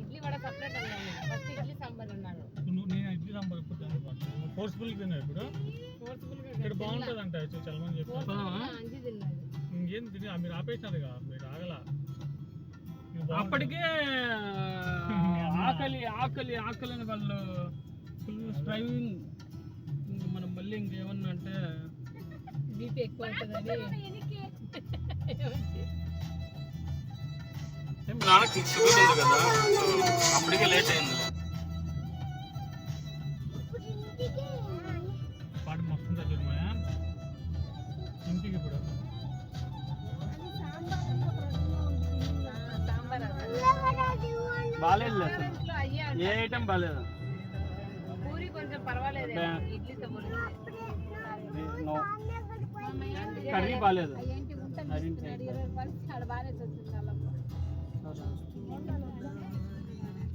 Idli vada separate అన్నాను. First idli sambar అన్నాను. నేను ఇడ్లీ సాంబార్ ఇప్పుడు తిన్నాను. ఫోర్స్ఫుల్ తిన్నా ఇప్పుడు. ఇక్కడ బాగుంటుంది అంట చాలా మంది చెప్తాను. ఇంకేం తిని మీరు ఆపేసినారు కదా, మీరు ఆగలా. అప్పటికే ఆకలి ఆకలి ఆకలి అని వాళ్ళు ఫుల్ స్ట్రైవింగ్. మనం మళ్ళీ ఇంకేమన్నా అంటే బీపీ ఎక్కువ అవుతుందని నాన్నకి షుగర్ ఉంది కదా, అప్పటికే లేట్ అయింది. పాట మస్తు చూడమా ఇంటికి ఇప్పుడు బాగాలేదు అసలు, ఏ ఐటమ్ బాగాలేదు. పూరి కొంచెం పర్వాలేదు, ఇడ్లీతో కర్రీ బాగాలేదు. బాగానే